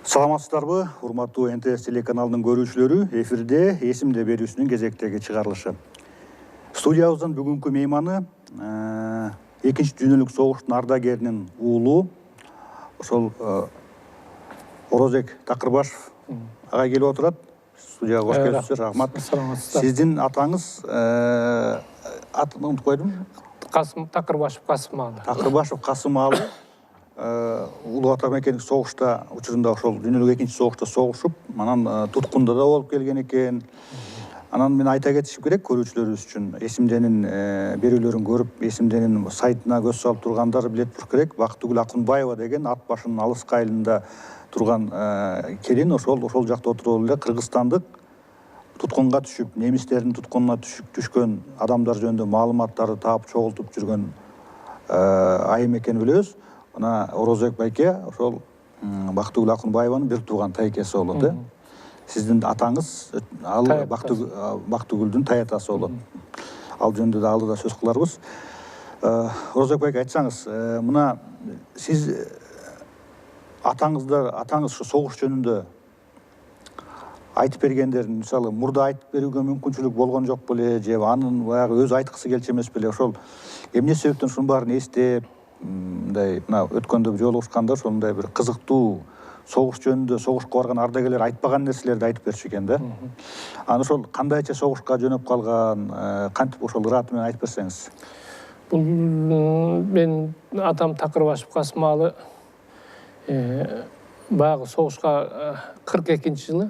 Саламатсыздарбы, урматтуу НТС телеканалынын көрүүчүлөрү, эфирде эсимде берүүсүнүн кезектеги чыгарылышы. Студиябыздын бүгүнкү мейманы экинчи дүйнөлүк согуштун ардагеринин уулу, ошол Орозек Такырбашев ага келип отурат. Студияга кош келипсиздер, рахмат. Сиздин атаңыз атын унутуп койдум. Такырбашев Касым аалы. Такырбашев Касым аалы. Улуу ата мекендик согушта учурунда ошол дүйнөлүк экинчи согушта согушуп, анан туткунда да болуп келген экен. Анан мен айта кетишим керек көрүүчүлөрүбүз үчүн, эсимденин берүүлөрүн көрүп, эсимденин сайтына көз салып тургандар билет болуш керек. Бактыгүл Акунбаева деген ат башынын алыскы айылында турган келин, ошол жакта отуруп эле кыргызстандык туткунга түшүп, немистердин туткунуна түшкөн адамдар жөнүндө маалыматтарды таап чогултуп жүргөн айым экенин билебиз. Ана Орозек байке ошол Бактыгүл Акунбаеванын бир тууган тайкеси болот. Сиздин атаңыз ал Бактыгүлдүн таятасы болот. Ал жөнүндө да алдыда сөз кыларбыз. Орозек байке, айтсаңыз, мына сиз атаңыз ошо согуш жөнүндө айтып бергендерин, мисалы, мурда айтып берүүгө мүмкүнчүлүк болгон жок беле, же анын баягы өзү айткысы келчү эмес беле, ошол эмне себептен ушунун баарын эстеп, мындай мына өткөндө жолугушканда ошондой бир кызыктуу согуш жөнүндө, согушка барган ардагерлер айтпаган нерселерди айтып берчү экен да. Анан ошол кандайча согушка жөнөп калган, кантип ошол ыраты менен айтып берсеңиз. Бул мен атам Такырбашев Касым аалы баягы согушка 42-жылы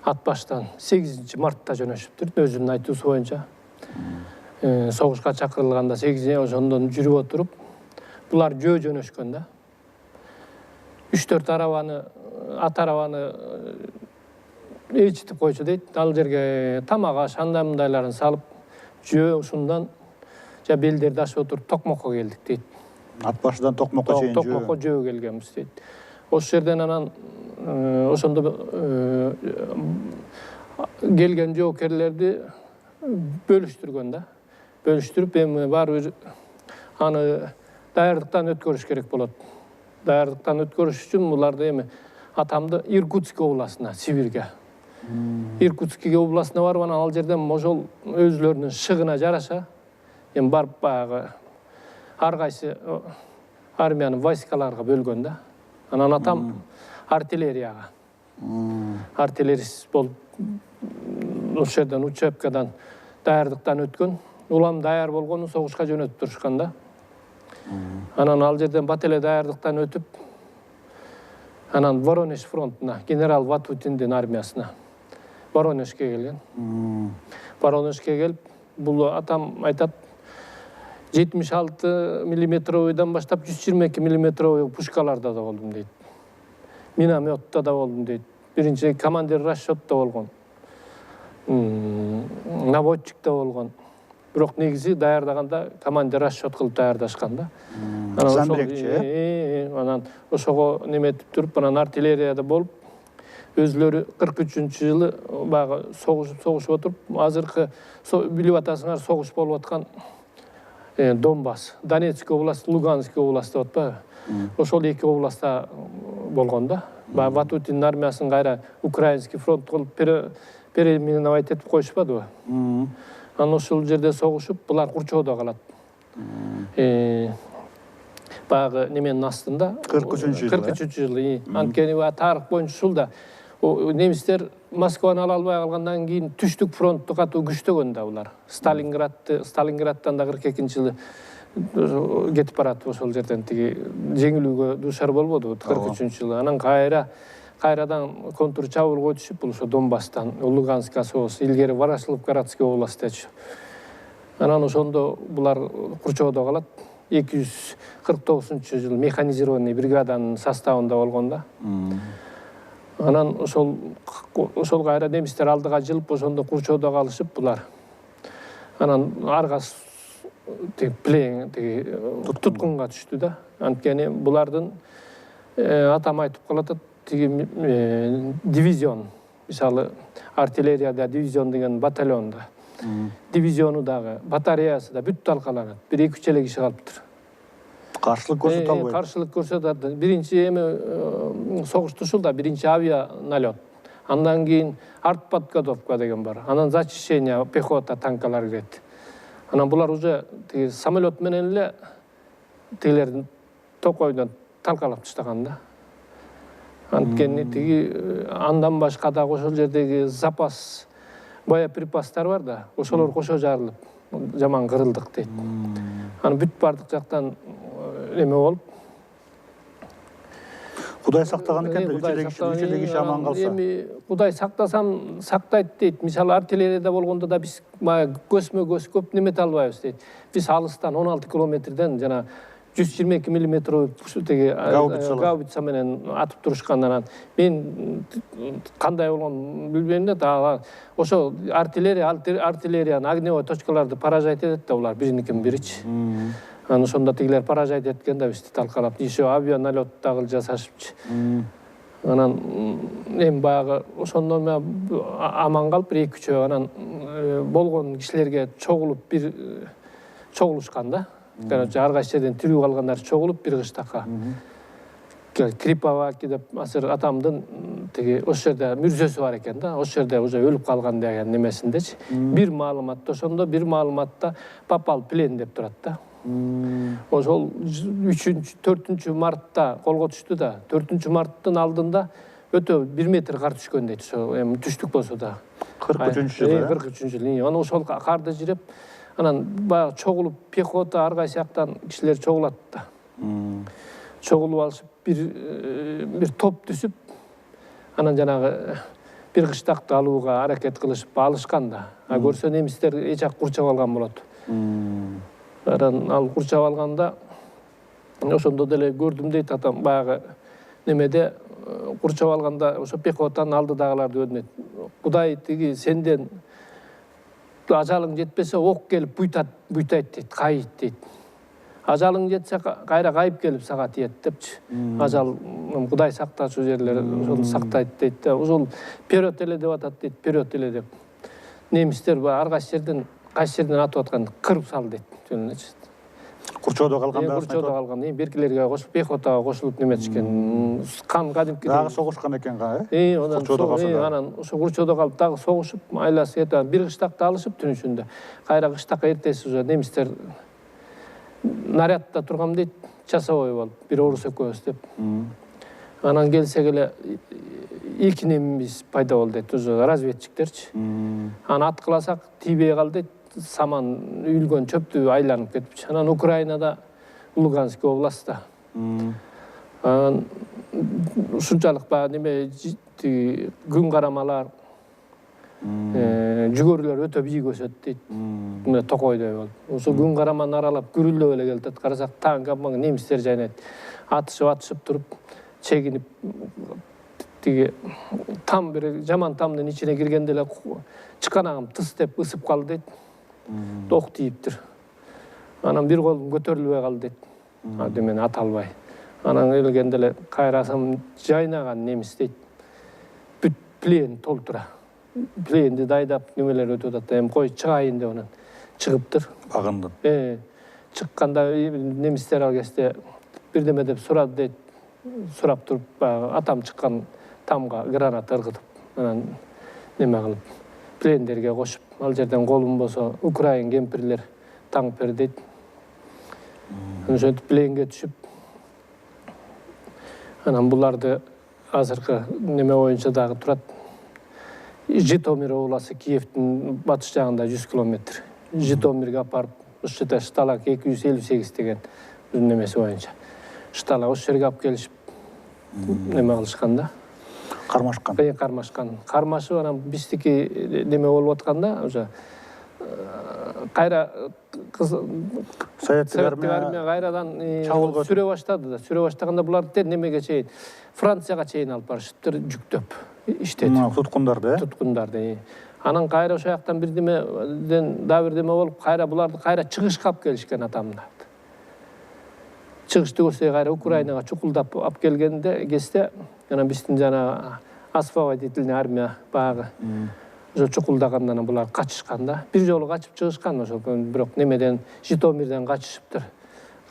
ат баштан 8 мартта жөнөшүптүр, өзүнүн айтуусу боюнча. Согушка чакырылганда 8 ошондон жүрүп отуруп, булар жөнөшкөн да. 3-4 арабаны, ат арабаны ээрчитип койчу дейт. Ал жерге тамак аш, андай мындайларын салып, ушундан белдерди ашып отуруп Токмокко келдик дейт. Ат башыдан Токмокко чейин Токмокко келгенбиз дейт. Ошол жерден анан ошондо келген жоокерлерди бөлүштүргөн да. Бөлүштүрүп, эми баары бир аны даярдыктан өткөрүш керек болот. Даярдыктан өткөрүш үчүн буларды эми атамды Иркутск областына, Сибирге. Иркутскиге областына барып, анан ал жерден ошол өзүлөрүнүн шыгына жараша эми барып баягы ар кайсы армиянын войскаларга бөлгөн да. Анан атам артиллерияга. Артиллерист болуп ошол жерден учебкадан даярдыктан өткөн. Улам даяр болгону согушка жөнөтүп турушкан да. Анан ал жерден бат эле даярдыктан өтүп, анан Воронеж фронтуна, генерал Ватутиндин армиясына Воронежке келген. Воронежке келип, бул атам айтат, 76 миллиметровойдан баштап 122 миллиметровой пушкаларда да болдум дейт. Минометта да болдум дейт. Биринчи командир расчетто болгон. Наводчикте болгон. Бирок негизи даярдаганда командир расчет кылып даярдашкан да. Анан ошого неметип туруп, анан артиллерияда болуп, өзүлөрү 43-жылы баягы согушуп отуруп, азыркы билип атасыңар согуш болуп аткан Донбасс, Донецк областы, Луганск областы деп атпайбы? Ошол эки областта болгон да. Баягы Ватутиндин армиясын кайра Украинский фронт кылып переименовать этип коюшпадыбы? Анан ошол жерде согушуп, булар Курчоодо калат. Баягы неменин астында 43-жылы. Анткени тарых боюнча ушул да. Немистер Москваны ала албай калгандан кийин түштүк фронтту катуу күчтөгөн да булар. Сталинградтан да 42-жылы кетип барат ошол жерден тиги жеңилүүгө дуушар болбодубу 43-жылы. Анан кайрадан контур чабуулга түшүп, бул ошо Донбасстан, Луганскка соғыс, илгери Ворошилов-Городской областьтечи. Анан ошондо булар Курчоодо калат. 249-жылы механизированный бригаданын составында болгон да. Анан ошол кайра немистер алдыга жылып, ошондо Курчоодо калышып булар. Анан аргас туткунга түштү да. Анткени булардын атам айтып калат, дивизион, мисалы артиллерияда дивизион деген батальонда, дивизиону дагы, батареясы да бүт талкаланат. 1-2 эле киши калыптыр. Karşılık көрсөтө албайт. Каршылык көрсөтөт. Биринчи согушту ушул да биринчи авиа налет. Андан кийин артподготовка деген бар. Анан зачищение пехота танкалар кирет. Анан булар уже тиги самолет менен эле тигилердин токойдон талкалап таштаган да. Анткени тиги андан башка да ошол жердеги запас боеприпастар бар да, ошолор кошо жарылып жаман кырылдык дейт. Анан бүт бардык жактан эме болуп Кудай сактаган экен да, үчөдөгү иш аман калса. Эми Кудай сактасам сактайт дейт. Мисалы артиллерияда болгондо да биз көсмө-көс көп немете албайбыз дейт. Биз алыстан 16 километрден жана 122 миллиметр теги гаубица менен атып турушкандан мен кандай болгонун билбейм да. Ошо артиллериянын огневой точкаларды поражать этет да булар бириники биричи. Анан ошондо тигилер поражать эткен да бизди талкалап, еще авианалет дагы жасашыпчы. Анан эми баягы ошондон аман калып бир 2-3 анан болгон кишилерге чогулушкан да. Короче, ар кайсы жерден тирүү калгандар чогулуп бир кыштакка. Криповаки деп азыр атамдын тиги ошол жерде мүрзөсү бар экен да. Ошол жерде уже өлүп калган деген немесиндечи. Бир маалыматта ошондо бир маалыматта попал плен деп турат да. Ошол 3-4 мартта колго түштү да. 4 марттын алдында өтө 1 метр кар түшкөн дейт. Ошо эми түштүк болсо да. 43-жылы. 43-жылы. Анан ошол карды жиреп, анан баягы чогулуп пехота ар кайсы жактан кишилер чогулат да. Чогулуп алышып бир топ түзүп, анан жанагы бир кыштакты алууга аракет кылышып алышкан да. Көрсө немистер эч жак курчап алган болот. Анан ал курчап алганда ошондо деле көрдүм дейт атам, баягы немеде курчап алганда ошо пехотанын алдыдагыларды өдүнөт. Кудай тиги сенден ажалың жетпесе ок келип буйтайт дейт, кайыт дейт. Ажалың жетсе кайра кайып келип сага тиет депчи. Ажал Кудай сактачу жерлер ошону сактайт дейт. Ошол вперед эле деп атат дейт, вперед эле деп. Немистер ар кайсы жерден атып аткан кырып сал дейт. Курчоодо калганда курчоодо калган, беркилерге кошуп, пехотага кошулуп неметишкен. Кан кадимки дагы согушкан экен га, анан ошо курчоодо калып дагы согушуп, айласы кетип, бир кыштакты алышып түнүшүндө. Кайра кыштакка эртеси уже немистер нарядда тургам дейт, часовой болуп, бир орус экөөбүз деп. Анан келсек эле эки немиз пайда болду дейт, уже разведчиктерчи. Анан аткыласак тийбей калды дейт. Саман үйүлгөн чөптү айланып кетипчи. Анан Украинада Луганский областта. Анан ушунчалык баягы неме күн карамалар, жүгөрүлөр өтө бийик өсөт дейт. Мына токойдой болуп. Ошо күн караманы аралап күрүлөп эле келет. Карасак танк немистер жайнайт. Атышып туруп, чегинип тиги там бир жаман тамдын ичине киргенде эле чыканагым тыс деп ысып калды дейт. Ок тийиптир. Анан бир колум көтөрүлбөй калды дейт. Демени ата албай. Анан келгенде эле кайрасам жайнаган немис дейт. Бүт плен толтура. Пленди дайдап немелер өтүп атат. Эми кой чыгайын деп анан чыгыптыр. Багындын. Чыкканда немистер ал кезде бирдеме деп сурады дейт. Сурап туруп, атам чыккан тамга гранат ыргытып, анан неме кылып, плендерге кошуп, ал жерден колум болсо Украин кемпирлер таңып бер дейт. Ошентип пленге түшүп, анан буларды азыркы неме боюнча дагы турат. Житомир областы Киевдин батыш жагында 100 километр. Житомирге апарып, ошол жерде шталак 258 деген немеси боюнча. Штала ошол жерге алып келишип неме кылышкан да. Кармашкан. Кармашып анан биздики неме болуп атканда уже кайра Советтик армия кайрадан сүрө баштады да. Сүрө баштаганда буларды немеге чейин Францияга чейин алып барышыптыр жүктөп иштетип. Туткундарды. Анан кайра ошол жактан бирдемеден да бирдеме болуп, кайра буларды кайра чыгышка алып келишкен атамдар. Чыгышты көрсө кайра Украинага чукулдап алып келгенде кезде анан биздин жана освободительный армия багы ошо чукулдагандан булар качышкан да. Бир жолу качып чыгышкан ошол, бирок немеден Житомирден качышыптыр.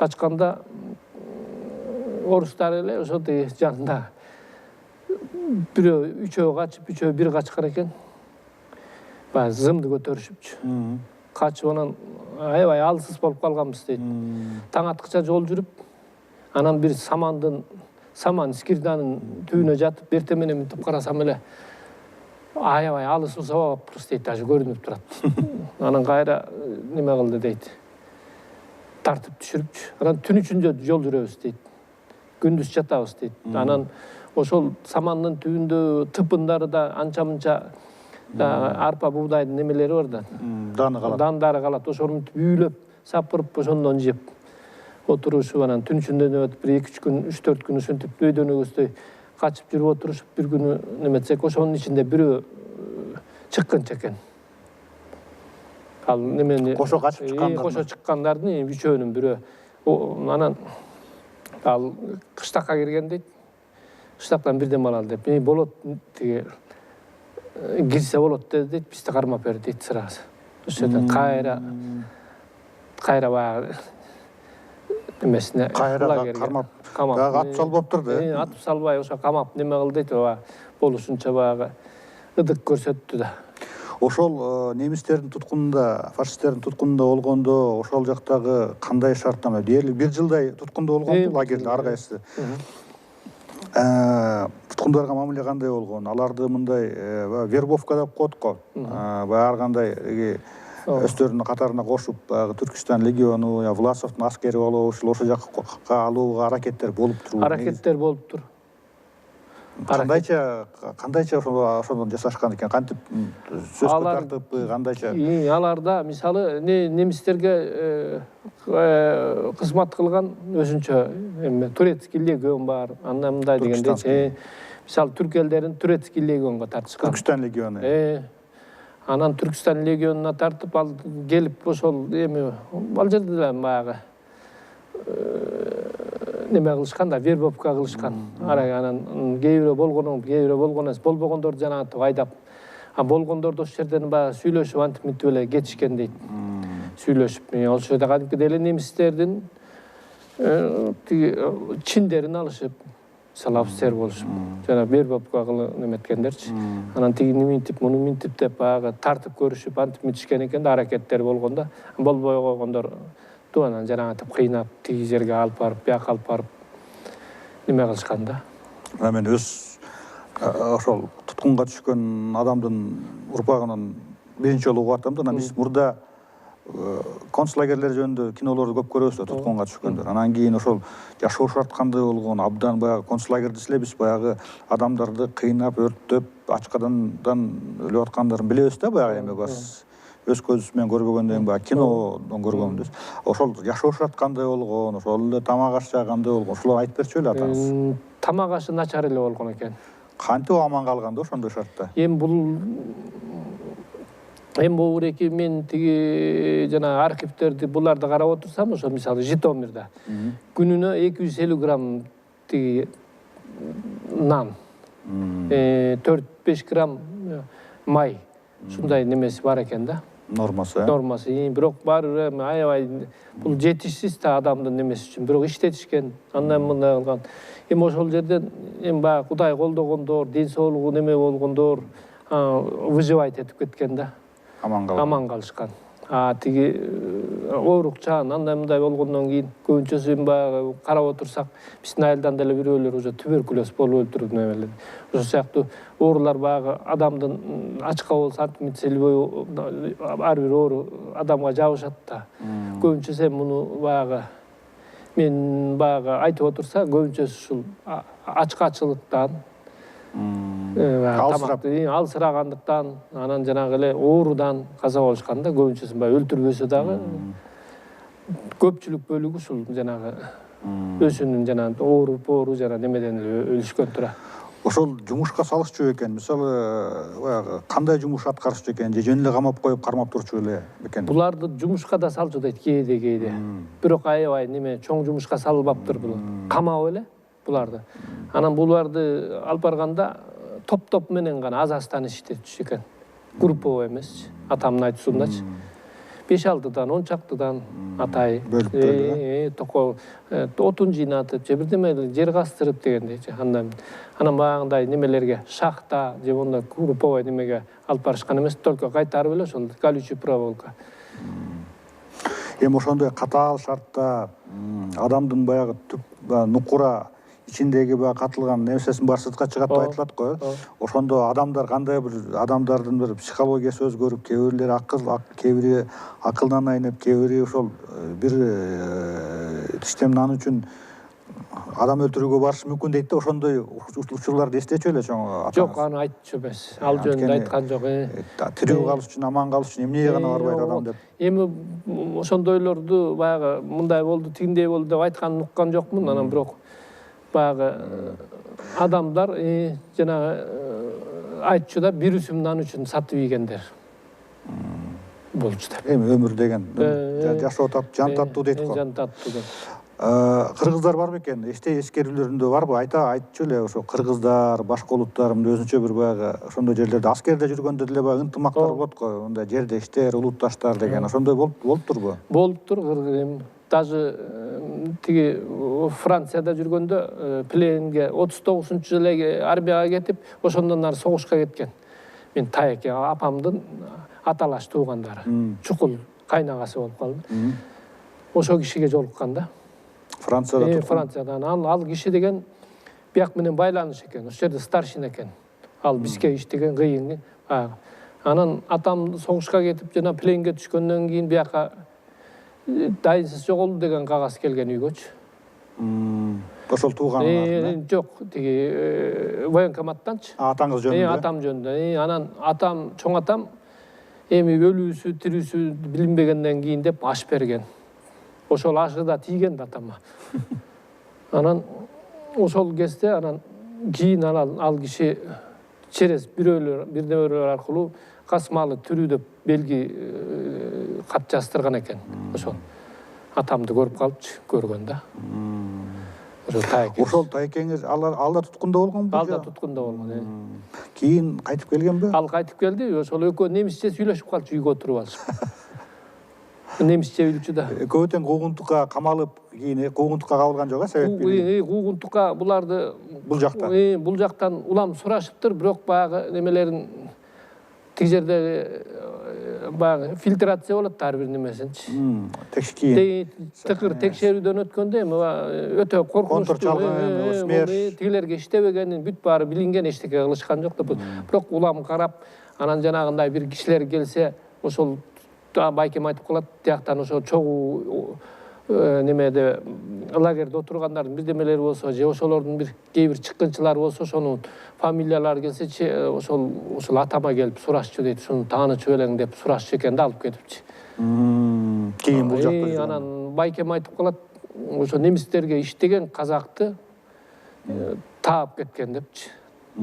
kaçkanda oruslar ele ошо жанында бирөө үчөө качып, үчөө бир качкан экен. Баягы зымды көтөрүшүпчү. Качып анан аябай алсыз болуп калганбыз дейт. Таң аткыча жол жүрүп, анан бир саман скирданын түбүнө жатып, берте менен мынтип карасам эле аябай алыс болуп дейт, даже көрүнүп турат. Анан кайра неме кылды дейт. Тартып түшүрүпчү. Анан түн ичинде жол жүрөбүз дейт. Күндүз жатабыз дейт. Анан ошол самандын түбүндө тыпындары да анча-мынча арпа бугдайдын немелери бар да. Даны калат. Дандары калат. Ошону үйлөп, сапырып, ошондон жеп отурушуп, анан түн ичинде бир 2-3 күн, 3-4 күн ушинтип өйдөн өгөздөй качып жүрүп отурушуп, бир күнү неметсек, ошонун ичинде бирөө чыккынча экен. Ал немени Кошо качып чыккандар. Кошо чыккандардын үчөөнүн бирөө. Анан ал кыштакка кирген дейт. Кыштактан бирден алалы деп. Болот тиги кирсе болот дейт, бизди кармап берди дейт сразу. Ошодон кайра баягы немесине Кайра кармап, баягы атып салбаптыр да. Атып салбай ошо камап неме кылды дейт, болушунча баягы ыдык көрсөттү да. Ошол немистердин туткунунда, фашисттердин туткунунда болгондо, ошол жактагы кандай шарттама? Дээрлик 1 жылдай туткунда болгонду лагерде ар кайсы. Туткундарга мамиле кандай болгон? Аларды мындай вербовка деп коет го. Баягы кандай өздөрүнүн катарына кошуп, Түркистан легиону, Власовдун аскери болобу, ошол жакка алууга аракеттер болуп турбу. Аракеттер болуп тур. Кандайча ошондон жасашкан экен? Кантип сөзгө тартып, кандайча? Аларда мисалы немистерге кызмат кылган өзүнчө турецкий легион бар, андан мындай дегенде. Мисалы түрк элдерин турецкий легионго тартышкан. Түркистан легиону. Анан Түркистан легионуна тартып, ал келип ошол ал жерде деле баягы неме кылышкан да, вербовка кылышкан. Анан кээ бирөө болгон эмес, болбогондорду жанагынтип айдап, болгондорду ошол жерден баягы сүйлөшүп антип мынтип эле кетишкен дейт. Сүйлөшүп, ошол жерде кадимки эле немистердин тиги чиндерин алышып, офицер болушуп, жана вербовка кылып неметкендерчи. Анан тиги мынтип, муну мынтип деп баягы тартып көрүшүп, антип мынтишкен экен да, аракеттер болгондо, болбой койгондор анан жанагынтип кыйнап, тиги жерге алып барып, бияка алып барып неме кылышкан да. Мен өз ошол туткунга түшкөн адамдын урпагынан биринчи жолу угуп атам да. Анан биз мурда концлагерлер жөнүндө кинолорду көп көрөбүз да, туткунга түшкөндөр. Анан кийин ошол жашоо шарт кандай болгон, абдан баягы концлагерде эле биз баягы адамдарды кыйнап, өрттөп, ачкадан өлүп аткандарын билебиз да, баягы эми бас өз көзүбүз менен көрбөгөндөн баягы кинодон көргөнбүз. Ошол жашоо шарт кандай болгон, ошол эле тамак аш кандай болгон, ошолорду айтып берчү эле атаңыз. Тамак ашы начар эле болгон экен. Кантип аман калган да ошондой шартта? Эми буреки мен тиги жана архивтерди буларды карап отурсам, ошо мисалы Житомирда күнүнө 250 грамм тиги нан, 4-5 грамм май, ушундай немеси бар экен да. Нормасы. Бирок баары эми аябай бул жетишсиз да адамдын немеси үчүн. Бирок иштетишкен, андан мындай кылган. Эми ошол жерден эми баягы Кудай колдогондор, ден соолугу неме болгондор выживать этип кеткен да. Аман калышкан. Тиги оорукчан, андай мындай болгондон кийин көбүнчөсү баягы карап отурсак, биздин айылдан деле бирөөлөр уже туберкулез болуп өлтүрүп немелер. Ошол сыяктуу оорулар баягы адамдын ачка болсо антимицелевой ар бир оору адамга жабышат да. Көбүнчөсү муну баягы мен баягы айтып отурса, көбүнчөсү ушул ачкачылыктан, алсырагандыктан, анан жанагы эле оорудан каза болушкан да. Көбүнчөсү баягы өлтүрбөсө дагы көпчүлүк бөлүгү ушул жанагы өзүнүн жанагы оору жана немеден эле өлүшкөн тура. Ошол жумушка салышчу экен, мисалы баягы кандай жумуш аткарышчу экен, же жөн эле камап коюп кармап турчу эле бекен? Буларды жумушка да салчу дейт кээде. Бирок аябай неме чоң жумушка салбаптыр булар. Камап эле буларды. Анан буларды алып барганда топ менен гана аз-аздан иштетчү экен. Групповой эмес, атамдын айтуусундачы. 5-6'dan 10 çaktıdan atay. Bölüp bölüp. Toko otun jinatıp же birдеме жер кастырып дегенде. Анан баягындай немелерге шахта же онда групповой немеге алып барышкан эмес, только кайтарып эле ошол колючий проволока. Эми ошондой катаал шартта адамдын баягы түп нукура ичиндеги баягы катылган нерсесин баары сыртка чыгат деп айтылат го. Ошондо адамдар кандай бир адамдардын бир психологиясы өзгөрүп, кээ бирлери кээ бири акылдан айнып, кээ бири ошол бир иштемин аны үчүн адам өлтүрүүгө барышы мүмкүн дейт да, ошондой учурларды эстечү эле чоң атаңыз. Жок, аны айтчу эмес. Ал жөнүндө айткан жок. Тирүү калыш үчүн, аман калыш үчүн эмнеге гана барбайт адам деп. Эми ошондойлорду баягы мындай болду, тигиндей болду деп айтканын уккан жокмун. Анан бирок баягы адамдар жанагы айтчу да, бир үсүм нан үчүн сатып ийгендер болчу деп. Эми өмүр деген жашоо тап, жан таттуу дейт го. Жан таттуу деп. Кыргыздар бар бекен? Эскерүүлөрүндө барбы? Айтчу эле ошо кыргыздар, башка улуттар өзүнчө бир баягы ошондой жерлерде аскерде жүргөндө деле баягы ынтымактар болот го. Мындай жердештер, улутташтар деген ошондой болуптурбу? Болуптур. Даже тиги Францияда жүргөндө пленге 39-жылы армияга кетип, ошондон ары согушка кеткен. Мен таяке апамдын аталаш туугандары. Чукул кайнагасы болуп калды. Ошо кишиге жолуккан да. Францияда. Франциядан. Ал киши деген бияк менен байланыш экен. Ошол жерде старшина экен. Ал бизге иштеген кыйын. Анан атам согушка кетип, жана пленге түшкөндөн кийин бияка дайынсыз жоголду деген кагаз келген үйгөчү. Ошол тууганын. Жок, тиги военкоматтанчы. Атаңыз жөнүндө. Атам жөнүндө. Анан атам, чоң атам эми өлүүсү, тирүүсү билинбегенден кийин деп аш берген. Ошол ашы да тийген атама. Анан ошол кезде анан кийин ал киши через бирдемелер аркылуу касмалы тирүү деп белги кат жаздырган экен. Ошол атамды көрүп калыпчы, көргөн да. Ошол тайкеңиз ал да туткунда болгонбу? Ал да туткунда болгон. Кийин кайтып келгенби? Ал кайтып келди, ошол экөө немисче сүйлөшүп калчу, үйгө отуруп алышып. Немисче билчү да. Көбөтен куугунтукка камалып, кийин куугунтукка кабылган жок, себеп билбейм. Куугунтукка буларды бул жакта. Бул жактан улам сурашыптыр, бирок баягы немелерин тиги жерде баягы фильтрация болот ар бир немесинчи. Кийин тыкыр текшерүүдөн өткөндө эми өтө коркунучтуу. Тигилерге иштебегенин бүт баары билинген, эчтеке кылышкан жок да. Бирок улам карап, анан жанагындай бир кишилер келсе, ошол байкем айтып калат, тияктан ошо чогуу немеде лагерде отургандардын бирдемелери болсо, же ошолордун кээ бир чыккынчылары болсо, ошонун фамилиялары келсе, ошол атама келип сурашчу дейт, ушуну таанычу белең деп сурашчу экен да, алып кетипчи. Кийин бул жакта жүргөн. Анан байкем айтып калат, ошо немистерге иштеген казакты таап кеткен депчи.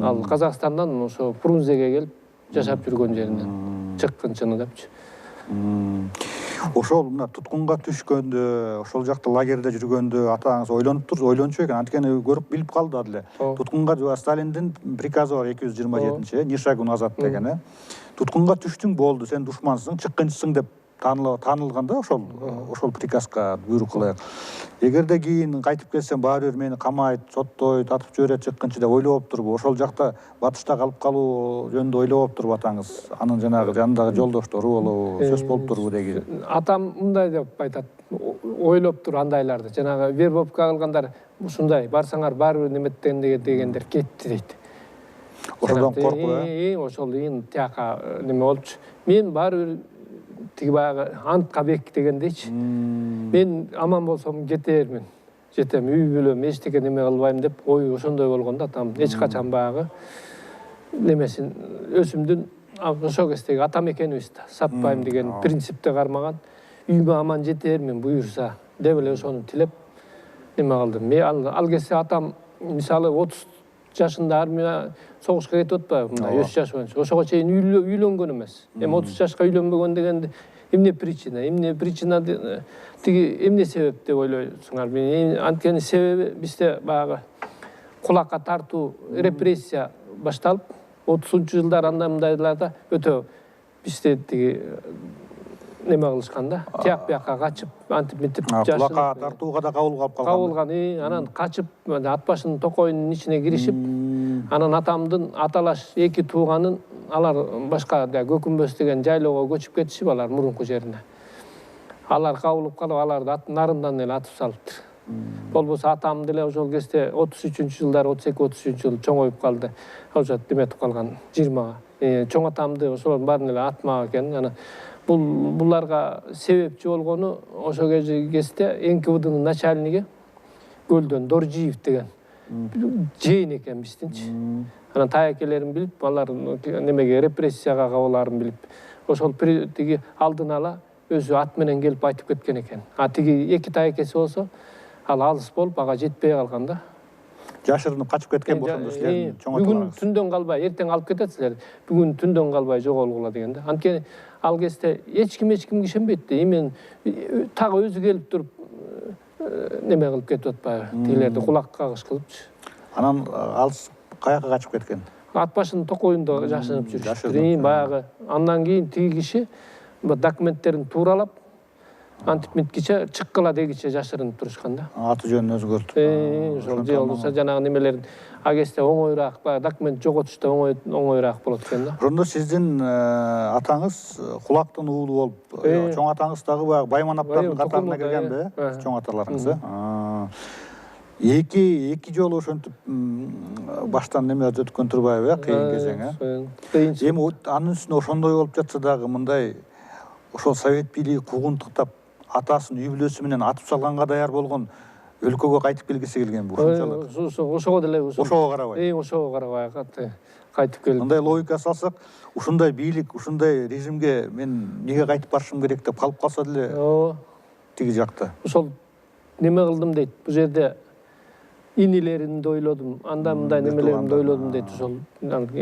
Ал Казакстандан ошо Фрунзеге келип жашап жүргөн жеринен чыккынчыны депчи. Ошол мына туткунга түшкөндө, ошол жакта лагерде жүргөндө атаңыз ойлончу экен, анткени көрүп билип калды ал эле. Туткунга Сталиндин приказы бар 227-чи, Нишагун азат деген. Туткунга түштүң, болду, сен душмансың, чыккынчысың деп таанылган да ошол приказга буйрук кылайык. Эгерде кийин кайтып келсем, баары бир мени камайт, соттойт, атып жиберет чыккынчы деп ойлоптурбу? Ошол жакта батышта калып калуу жөнүндө ойлоптурбу атаңыз? Анын жанагы жанындагы жолдоштору болобу, сөз болуптурбу деги? Атам мындай деп айтат, ойлоптур андайларды. Жанагы вербовка кылгандар ушундай, барсаңар баары бир неметтен дегендер кетти дейт. Ошондон коркуп, ошол тияка неме болчу. Мен баары бир тиги баягы антка бек дегендейчи. Мен аман болсом жетермин. Жетем, үй бүлөм, эчтеке неме кылбайм деп ой ошондой болгон да. Атам эч качан баягы немесин өсүмдүн ошол кездеги атам экенибиз да, сатпайм деген принципте кармаган. Үйүмө аман жетермин буюрса деп эле ошону тилеп неме кылдым. Ал кезде атам мисалы 30 жашында армия согушка кетип атпайбы, мындай өз жашы боюнча. Ошого чейин үйлөнгөн эмес. Эми 30 жашка үйлөнбөгөн дегенде эмне причина тиги эмне себеп деп ойлойсуңар? Анткени себеби бизде баягы кулакка тартуу репрессия башталып, 30-жылдар андай-мындайларда өтө бизде тиги neme kılışkanda. Tiyak biyakka kaçıp, antip mitip Kulaka tartuğuga da kavul kalıp kalgan. Kavulgan, anan kaçıp, at başının tokoyunun içine girişip, anan atamdın atalaş eki tuğanın alar başka da Gökünbös degen jaylogo göçüp ketişip alar murunku жерine. Alar kavulup kalıp alardı atın narından ele atıp salıptır. Bolbosa atam деле ошол кезде 33-жылдар 32-33 жыл чоңоюп калды. Ошо деметип калган 20-га. Чоң атамды ошолордун баарын эле атмак экен. Ана буларга себепчи болгону ошо кезде НКВДнын начальниги Көлдөн Доржиев деген жейин экен биздинчи. Анан таякелерин билип, алар немеге репрессияга кабыларын билип, ошол тиги алдын ала өзү ат менен келип айтып кеткен экен. А тиги эки таякеси болсо ал алыс болуп ага жетпей калган да. Жашырынып качып кеткен болсондо силердин чоң Бүгүн аталарыңыз. түндөн калбай, эртең алып кетет силер. Бүгүн түндөн калбай жоголгула деген да. Анткени ал кезде эч кимге ишенбейт да. Эмен тагы өзү келип туруп неме кылып кетип атпайбы? Тигилерди кулак кагыш кылыпчы. Анан алыс каяка качып кеткен? Ат башынын токоюнда жашынып жүрүштүр. Баягы андан кийин тиги киши документтерин тууралап антип миткиче чыккыла дегиче жашырынып турушкан да. Аты жөнүн өзгөртүп. Ошол же болбосо жанагы немелерин агесте оңоюраак, документ жоготушта оңоюраак болот экен да. Ошондо сиздин атаңыз кулактын уулу болуп, чоң атаңыз дагы баягы Байманаптардын катарына киргенби, чоң аталарыңыз? Эки жолу ошентип баштан немелер өткөн турбайбы, кыйын кезең, Эми анын үстүнө ошондой болуп жатса дагы мындай ошол совет бийлиги куугунтуктап атасын үй бүлөсү менен атып салганга даяр болгон өлкөгө кайтып келгиси келгенби ушунчалык? Ошого деле ошого карабай. Ошого карабай кайтып келди. Мындай логика салсак, ушундай бийлик, ушундай режимге мен неге кайтып барышым керек деп калып калса деле тиги жакта. Ошол неме кылдым дейт. Бул жерде инилеримди ойлодум, анда мындай немелеримди ойлодум дейт ошол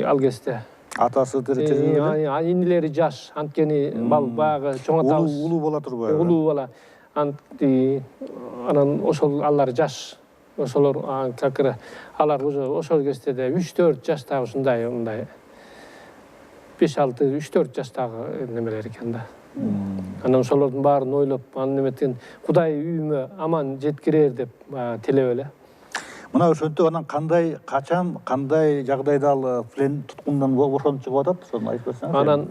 ал кезде. Атасы тиричи инилери жаш, анткени баягы чоң атабыз улуу бола турбайбы? Улуу бала. Анан ошол алар жаш. Ошолор алар ошол кезде 3-4 жаштагы ушундай 5-6 3-4 жаштагы немелер экен да. Анан ошолордун баарын ойлоп, анан неметкен Кудай үйүмө аман жеткирер деп тилеп эле. Мына ошентип анан качан, кандай жагдайда ал плен туткундан бошонуп чыгып атат, ошону айтып берсеңиз. Анан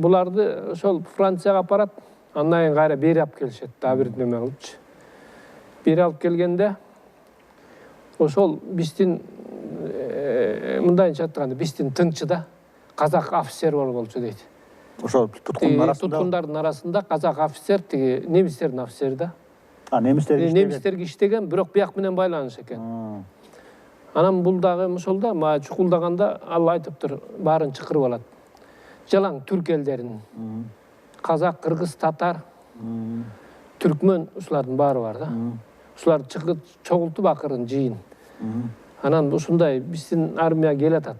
буларды ошол Францияга апарат, андан кийин кайра бери алып келишет, дагы бир неме кылыпчы. Бери алып келгенде ошол биздин мындайынча айтканда биздин тыңчыда казак офицер болчу дейт. Ошол туткундардын арасында казак офицер, тиги немистердин офицери да. Немистерге иштеген, бирок бияк менен байланыш экен. Анан бул дагы ошол да чукулдаганда ал айтыптыр, баарын чакырып алат. Жалаң түрк элдерин, казак, кыргыз, татар, түркмөн ушулардын баары бар да. Ушулар чогултуп акырын жыйын. Анан ушундай биздин армия келатат.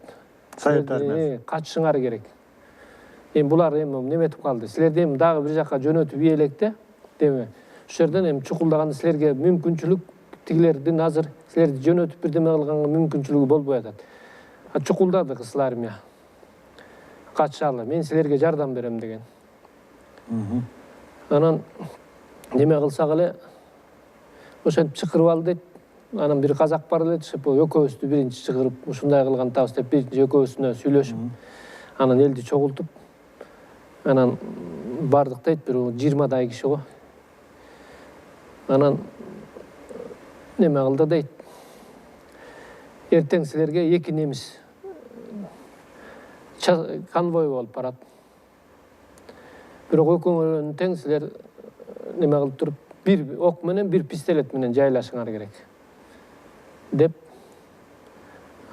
Совет армиясы. Качышыңар керек. Эми булар неметип калды. Силерди эми дагы бир жакка жөнөтүп ийе элек да. Деме. Ошол жерден эми чукулдаганда силерге мүмкүнчүлүк тигилердин азыр силерди жөнөтүп бирдеме кылганга мүмкүнчүлүгү болбой атат. Чукулдады кызыл армия. Качалы, мен силерге жардам берем деген. Анан неме кылсак эле ошентип чакырып алды дейт. Анан бир казак бар эле, экөөбүздү биринчи чыгырып, ушундай кылган атабыз деп биринчи экөөбүзүнө сүйлөшүп, анан элди чогултуп, анан бардык дейт, бир 20дай киши го. Анан неме кылды дейт. Эртең силерге 2 немис конвой болуп барат. Бирок экөөңөрдөн тең силер неме кылып туруп, бир ок менен, бир пистолет менен жайлашыңар керек. Деп,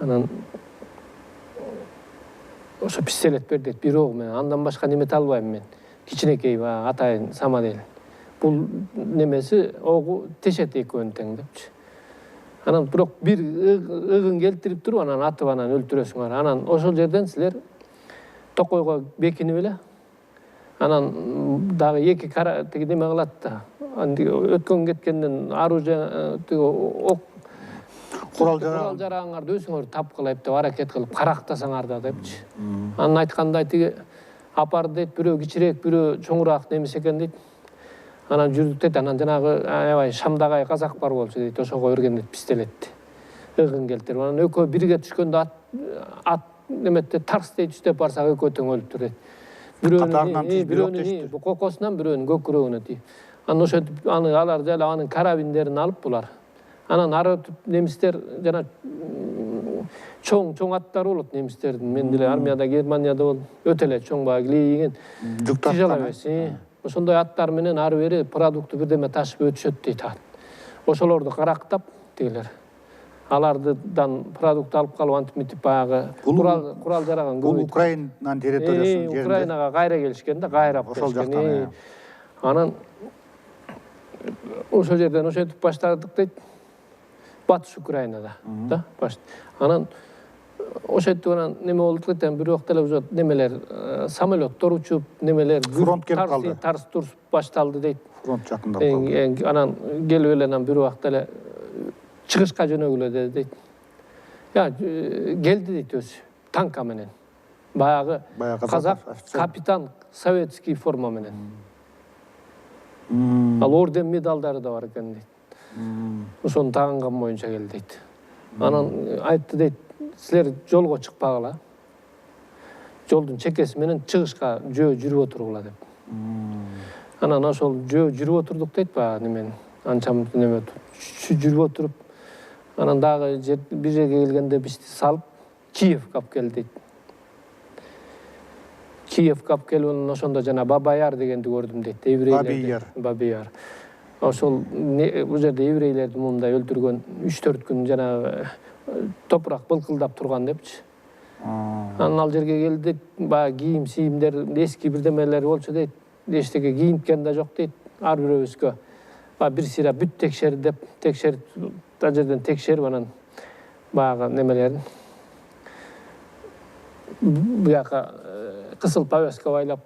анан ошо пистолет бер дейт, бир ок менен, андан башка немете албайм мен. Кичинекей атайын самодель. Бул немеси огу тешет экөөнү тең депчи. Анан бирок бир ыгын келтирип туруп, анан атып анан өлтүрөсүңөр. Анан ошол жерден силер токойго бекинип эле. Анан дагы 2 тиги неме кылат да. Өткөн кеткенден оружие ок курал жарагыңарды өзүңөр тапкылап деп аракет кылып карактасаңар да депчи. Анын айткандай тиги Apарды deyt, biri kiçirek, biri çoğurak nemese eken deyt. Anan жүрдük deyt, anan janagı aябай Şamdagay kazak bar bolчу deyt, oşoga örgen deyt, pisteletти. Ygın keltirip, anan ökö birge түшкөндө at nemette tars deyt üstep barsak ökö teң өлүптүр deyt. Biröөнүн kokosунан biröөнүн көкүрөгүнө дейт. Анан ошентип алар жайлы анын карабиндерин алып булар. Анан ары өтүп немистер жана чоң аттар болот немистердин. Мен деле армияда, Германияда болуп өтө эле чоң баягы лейген тижалабес. Ошондой аттар менен ары бери продукту бирдеме ташып өтүшөт дейт. Ошолорду карактап тигилер. Алардан продукт алып калып антип мынтип баягы курал жараган. Бул Украинанын территориясынын жеринде. Украинага кайра келишкен да, кайрап келишкен. Анан ошол жерден ошентип баштадык дейт. Батыш Украинада да баш. Анан ошентип анан неме болду экен, бир убакта эле уже немелер самолеттор учуп, немелер фронт келип калды. Тарс турс башталды дейт. Фронт жакындап калды. Анан келип эле анан бир убакта эле чыгышка жөнөгүлө дейт. Келди дейт өзү танка менен. Баягы казак капитан советский форма менен. Ал орден медалдары да бар экен дейт. Ошону тагынган боюнча келди дейт. Анан айтты дейт, силер жолго чыкпагыла. Жолдун чекеси менен чыгышка жөө жүрүп отургула деп. Анан ошол жөө жүрүп отурдук дейт баягы немен. Анчам неме жүрүп отуруп, анан дагы бир жерге келгенде бизди салып Киевге алып келди дейт. Киевге алып келип ошондо жана Бабаяр дегенди көрдүм дейт. Бабияр. Ошол бул жерде еврейлерди мындай өлтүргөн 3-4 күн жана топурак былкылдап турган депчи. Анан ал жерге келди дейт, баягы кийим-сийимдер, эски бирдемелер болчу дейт. Эчтеке кийинткен да жок дейт. Ар бирөөбүзгө бир сыйра бүт текшер деп, текшерип, ал жерден текшерип анан баягы немелерин буяка кысыл повязка байлап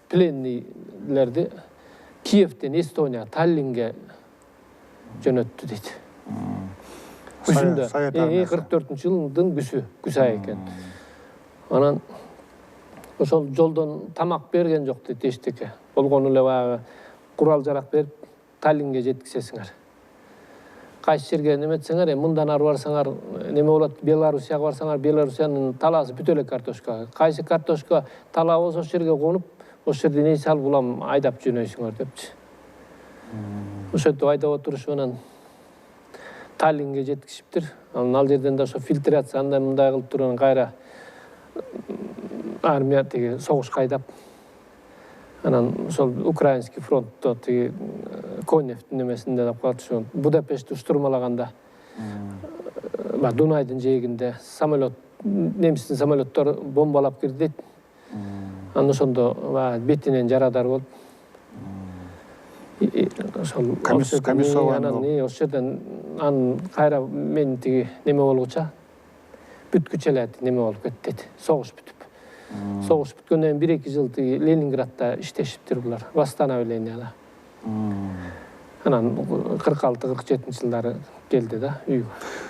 пленныйлерди Киевден Эстония, Таллинге жөнөттү дейт. Күзүндө, 44-жылдын күз айы экен. Анан ошол жолдон тамак берген жок дейт эчтеке. Болгону эле баягы курал жарак берип Таллинге жеткизесиңер. Кайсы жерге неметсеңер, мындан ары барсаңар неме болот, Белоруссияга барсаңар, Белоруссиянын талаасы бүт эле картошка. Кайсы картошка талаа болсо ошол жерге конуп, ошол жерден эс алып улам айдап жөнөйсүңөр депчи. Ошентип айдап отурушуп анан Таллинге жеткизиптир. Анан ал жерден да ошо фильтрация андай мындай кылып туруп анан кайра армия тиги согушка айдап. Анан ошол украинский фронтто тиги Коневдин немесинде деп калчу. Будапештти штурмалаганда Дунайдын жээгинде самолет, немистин самолеттору бомбалап кирди дейт. Анан ошондо бетинен жарадар болуп. Ошол комиссованын ошол жерден анын кайра мен тиги неме болгуча бүткүчө эле неме болуп кетти дейт. Согуш бүтүп. Согуш бүткөндөн 1-2 жыл тиги Ленинградда иштешиптир булар. Восстановленияда. Анан 46-47 жылдары келди да үйгө.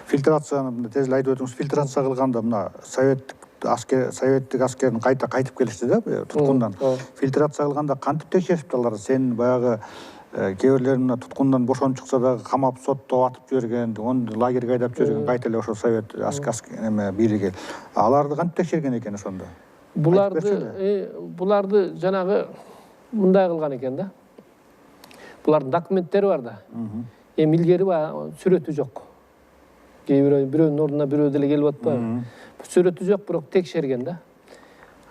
Фильтрацияны тез эле айтып өтүңүз. Фильтрация кылганда мына советтик аскердин кайта кайтып келишти да туткундан. Фильтрация кылганда кантип текшеришти алар? Сен баягы кээ бирлерин туткундан бошонуп чыкса дагы камап соттоп атып жиберген, onu лагерге айдап жиберген кайта эле ошол совет эме бийлиги. Аларды кантип текшерген экен ошондо? Буларды жанагы мындай кылган экен да. Булардын документтери бар да. Илгери сүрөтү жок. Бирөөнүн ордуна бирөө деле келип атпайбы? Сүрөтү жок, бирок текшерген да.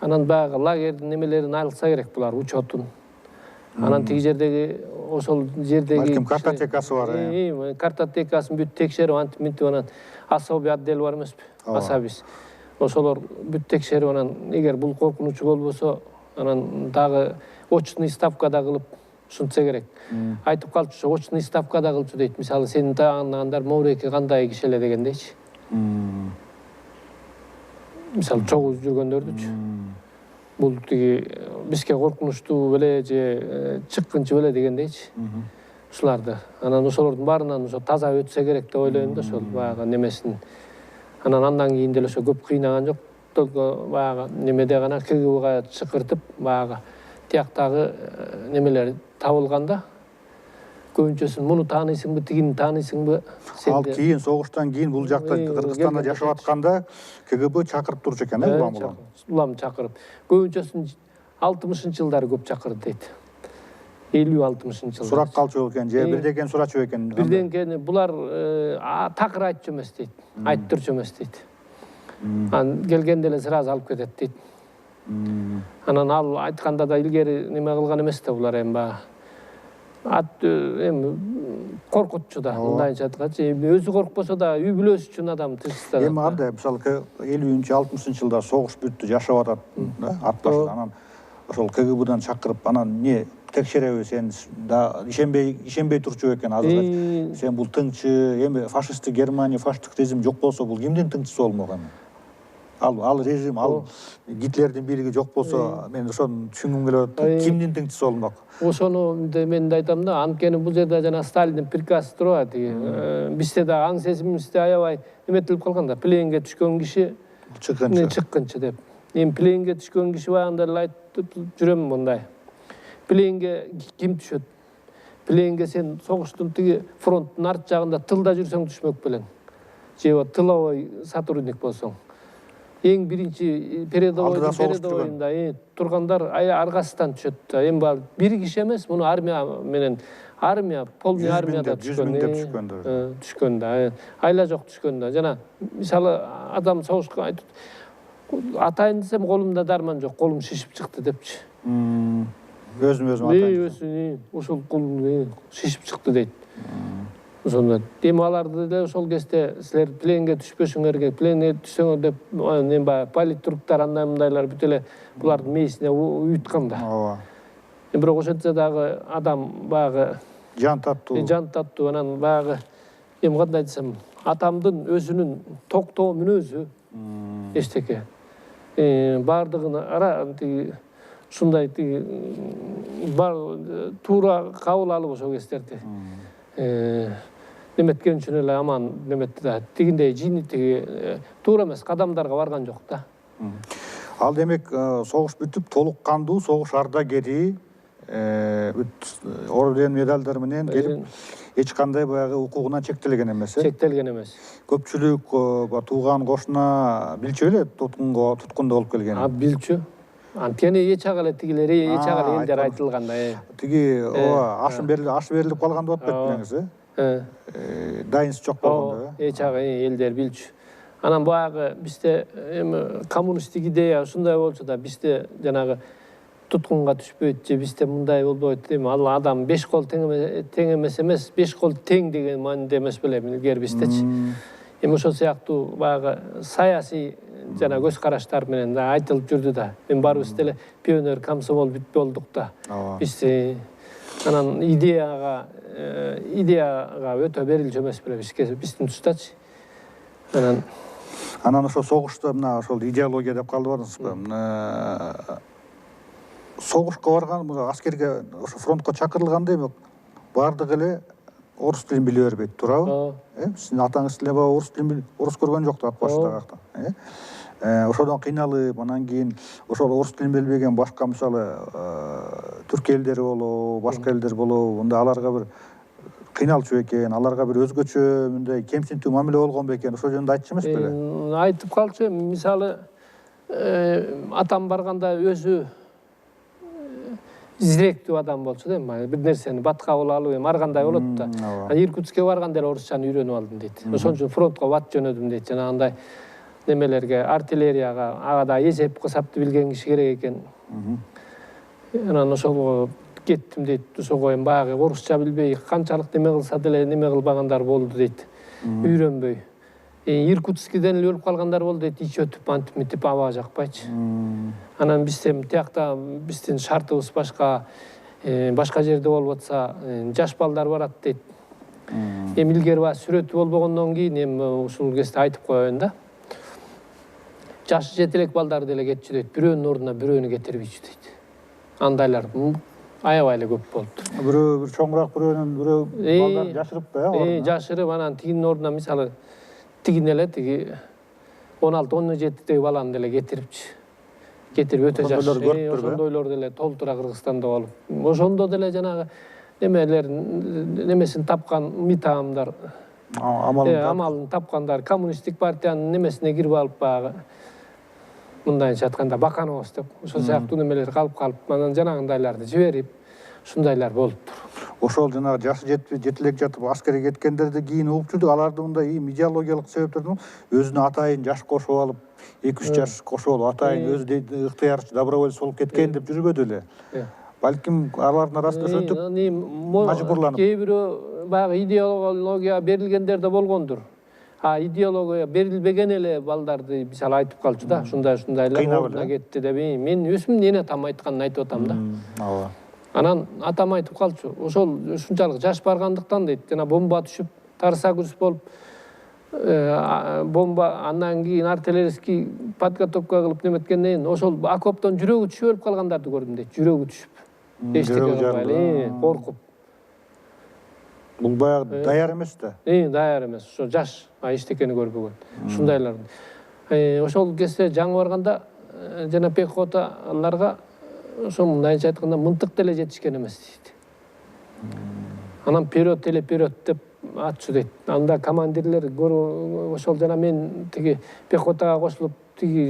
Анан баягы лагердин немелерин алса керек булар, учетун. Анан тиги жердеги ошол жердеги балким картотекасы бар. Картотекасын бүт текшерип антип мынтип анан особый отдел бар эмеспи? Асабис. Ошолор бүт текшерип анан эгер бул коркунучу болбосо, анан дагы очный ставкада кылып ушунтса керек. Айтып калчу, очный ставкада кылчу дейт. Мисалы сенин таагындар Мовреке кандай киши эле дегендейчи. Мисалы чогуу жүргөндөрдүчү. Бул тиги бизге коркунучтуу беле же чыккынчы беле дегендейчи. Ушуларды. Анан ошолордун баарынан ошо таза өтсө керек деп ойлойм да, ошол баягы немесин. Анан андан кийин деле ошо көп кыйнаган жок. только баягы немеде гана КГБга чакыртып баягы тияктагы немелер табылганда көбүнчөсүн муну тааныйсыңбы, тигини тааныйсыңбы? Ал кийин согуштан кийин бул жакта Кыргызстанда жашап атканда КГБ чакырып турчу экен, улам. Улам чакырып. Көбүнчөсүн 60-жылдары көп чакырды дейт. 50-60 жылдар. Сурап калчу экен, же бирдекен сурачу экен. Бирден булар такыр айтчу эмес дейт. Айттырчу эмес дейт. Анан келгенде эле сразу алып кетет дейт. Анан ал айтканда да илгери неме кылган эмес да булар эми баягы. Эми коркутчу да, мындайча айткачы. Өзү коркпосо да үй бүлөсү үчүн адам тырышса. Эми анда мисалы 50-60 жылдар согуш бүттү, жашап атат, ат башында. Анан ошол КГБдан чакырып, анан эмне текшереби, сен да ишенбей турчу экен азыркы. Сен бул тыңчы, эми фашисттик Германия, фашисттик режим жок болсо, бул кимдин тыңчысы болмок эми? Ал режим, ал Гитлердин бийлиги жок болсо, мен ошону түшүнгүм келип атат. Кимдин тыңчысы болмок? Ошону мен да айтам да, анткени бул жерде жана Сталиндин приказы турат. Бизде да аң сезимибизде аябай эметилип калган да, пленге түшкөн киши чыккынчы деп. Эми пленге түшкөн киши баягында эле айтып жүрөм мындай. Пленге ким түшөт? Пленге сен согуштун тиги фронттун арт жагында тылда жүрсөң түшмөк белең. Же тыловой сотрудник болсоң. Эң биринчи передовойда тургандар аргасынан түшөт. Эми бир киши эмес, муну полный армияда түшкөн да. Айла жок түшкөн да. Жана мисалы адам согушка айтып атайын десем колумда дарман жок, колум шишип чыкты депчи. Өзүм атайын. Ошол колум шишип чыкты дейт. Ошондо эми аларды деле ошол кезде силер пленге түшпөшүңөр керек, пленге түшсөңөр деп эми политруктар андай мындайлар бүт эле булардын мээсине уюткан да. Ооба. Бирок ошентсе дагы адам баягы жан таттуу. Анан баягы эми кандай десем, атамдын өзүнүн токтоо мүнөзү эчтеке. Бардыгын тиги ушундай тиги туура кабыл алып ошол кездерди. Неметкен үчүн эле аман неметти да. Тигиндей жини тиги туура эмес кадамдарга барган жок да. Ал демек согуш бүтүп толук кандуу согуш ардагери орден медалдар менен келип эч кандай баягы укугунан чектелген эмес. Чектелген эмес. Көпчүлүк тууган кошуна билчү эле туткунда болуп келген. Билчү. Анткени эч ага эле тигилер эч ага элдер айтылган да. Тиги аш берилип калган деп атпайт белеңиз, дайынсы жок болгондо. Эч ага элдер билчү. Анан баягы бизде эми коммунисттик идея ушундай болчу да, бизде жанагы туткунга түшпөйт же бизде мындай болбойт дейм. Ал адам 5 кол тең эмес, 5 кол тең деген мааниде эмес белем илгери биздечи. Эми ошол сыяктуу баягы саясий жана көз караштар менен да айтылып жүрдү да. Мен баарыбыз деле пионер комсомол бүт болдук да. Биз анан идеяга өтө берилчү эмес беле биздин тустачы. Анан ошол согушта мына ошол идеология деп калдыбарсызбы? Согушка барган, аскерге ошо фронтко чакырылганда эми бардыгы эле орус тилин биле бербейт, туурабы? Сиздин атаңыз деле орус көргөн жок да ат башындагы. Ошодон кыйналып, анан кийин ошол орус тилин билбеген башка мисалы түрк элдери болобу, башка элдер болобу, мында аларга бир кыйналчу экен, аларга бир өзгөчө мындай кемсинтүү мамиле болгон бекен, ошол жөнүндө айтчу эмес беле? Айтып калчу, мисалы атам барганда өзү зиректүү адам болчу да, бир нерсени бат кабыл алып эми ар кандай болот да. Иркутскке барганда эле орусчаны үйрөнүп алдым дейт. Ошон үчүн фронтко бат жөнөдүм дейт. Жанагындай немелерге, артиллерияга, ага да эсеп кысапты билген киши керек экен. Анан ошого кеттим дейт. Ошого эми баягы орусча билбей канчалык неме кылса деле неме кылбагандар болду дейт. Үйрөнбөй. Иркутскиден эле өлүп калгандар болду дейт. Ич өтүп антип митип аба жакпайчы. Анан биз эми тиякта биздин шартыбыз башка жерде болуп атса, жаш балдар барат дейт. Эми илгери сүрөтү болбогондон кийин эми ушул кезде айтып коеюн да. Жашы жете элек балдар деле кетчү дейт. Бирөөнүн ордуна бирөөнү кетирбейчү дейт. Андайлар аябай эле көп болду. Бирөө чоңураак бирөөнүн балдар жашырып жашырып анан тигинин ордуна мисалы тигин эле тиги 16-17 balаны деле кетирип өтө жаш. Ошондойлор деле толтура Кыргызстанда болуп. Ошондо деле жанагы немесин тапкан митаамдар, амалын тапкандар коммунисттик партиянын немесине кирип алып баягы мындайча айтканда Бакановбуз деп ошол сыяктуу немелер калып анан жанагындайларды жиберип ушундайлар болуптур. Ошол жанагы жашы жетилек жатып аскерге кеткендерди кийин угуп жүрдүк. Аларды мындай идеологиялык себептерден өзүнө атайын жаш кошуп алып, 2-3 жаш кошуп алып атайын өзү ыктыярчы доброволец болуп кеткен деп жүрбөдү эле. Балким алардын арасында ошентип мажбурланып. Кээ бирөө баягы идеология берилгендер да болгондур. Идеология берилбеген эле балдарды мисалы айтып калчу да, ушундайлар ордуна кетти деп. Мен өзүмдүн эне атам айтканын айтып атам да. Ооба. Анан атам айтып калчу, ошол ушунчалык жаш баргандыктан дейт, жана бомба түшүп, тарсагүз болуп, бомба андан кийин артиллерийский подготовка кылып неметкенден кийин ошол окоптон жүрөгү түшүп өлүп калгандарды көрдүм дейт, жүрөгү түшүп. Эчтеке кылбай, коркуп. Бул баягы даяр эмес да. Даяр эмес, ошо жаш, эчтекени көрбөгөн. Ушундайлар. Ошол кезде жаңы барганда жана пехоталарга ошо мындайча айтканда мынтык деле жетишкен эмес дейт. Анан вперед деп атчу дейт. Анда командирлер ошол жана мен тиги пехотага кошулуп тиги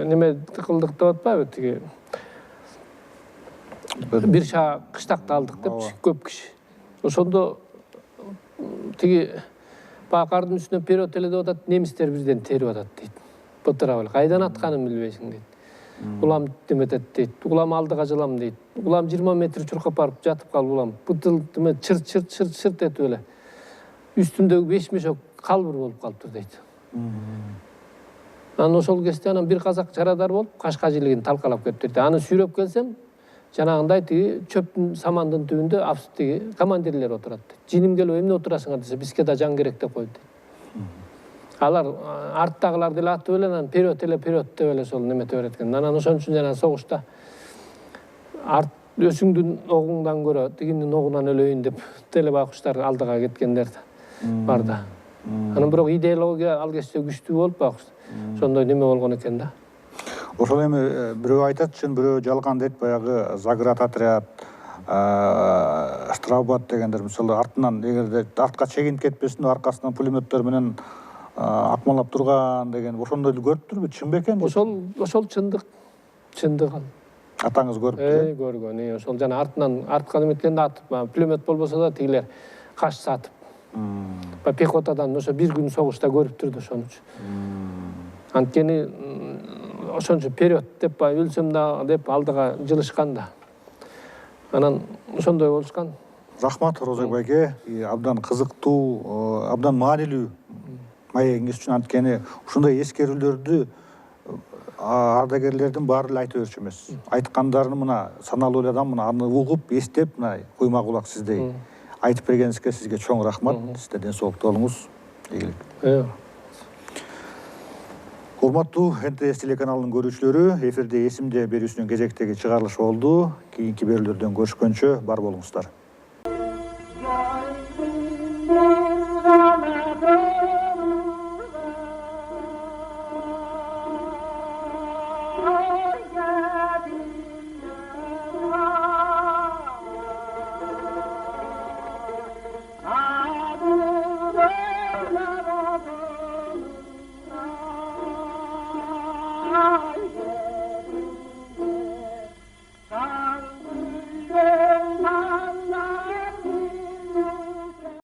неме кылдык деп атпайбы, тиги бир шаа кыштакты алдык деп көп киши. Ошондо тиги кардын үстүнө вперед деп атат, немистер бирден терип атат дейт. Бытырап эле кайдан атканын билбейсиң дейт. Улам деметет дейт. Улам алдыга жылам дейт. Улам 20 метр чуркап барып жатып калып улам. Бытыл чырт этип эле. Үстүндөгү 5 мешок калбыр болуп калыптыр дейт. Анан ошол кезде анан бир казак чарадар болуп, кашкажилигин талкалап кетти. Аны сүйрөп келсем, жанагындай тиги чөптүн самандын түбүндө тиги командирлер отурат. Жиним келип эмне отурасыңар десе, бизге да жан керек деп койду дейт. Алар арттагылар деле атып эле анан вперед деп эле ошол неметип берет экен. Анан ошон үчүн жана согушта өсүңдүн огуңдан көрө тигинин огунан өлөйүн деп деле байкуштар алдыга кеткендер бар да. Анан бирок идеология ал кезде күчтүү болуп байкуш. Ошондой неме болгон экен да. Ошол эми бирөө айтатчын, бирөө жалган дейт, баягы Заград отряд, штрафбат дегендер мисалы артынан эгерде артка чегинип кетпесин, аркасынан пулеметтер менен акмалап турган деген ошондойду көрүптүрбү? Чын бекен? Ошол чындык ал. Атаңыз көрүптүр? Көргөн. Ошол жана артынан артка неметкенде атып, пулемет болбосо да тигилер кашса атып. Пехотадан ошо бир күн согушта көрүптүр да ошон үчүн. Анткени ошончо вперед деп өлсөм да деп алдыга жылышкан да. Анан ошондой болушкан. Рахмат Розек байке, абдан кызыктуу, абдан маанилүү маегиңиз үчүн. Анткени ушундай эскерүүлөрдү ардагерлердин баары эле айта берчү эмес. Айткандарын мына саналуу эле адам аны угуп, эстеп, мына куйма кулак сиздей айтып бергениңизге сизге чоң рахмат. Сизде ден соолуктуу болуңуз. Ийгилик. Урматтуу НТС телеканалынын көрүүчүлөрү, эфирде эсимде берүүсүнүн кезектеги чыгарылышы болду. Кийинки берүүлөрдөн көрүшкөнчө бар болуңуздар. Ah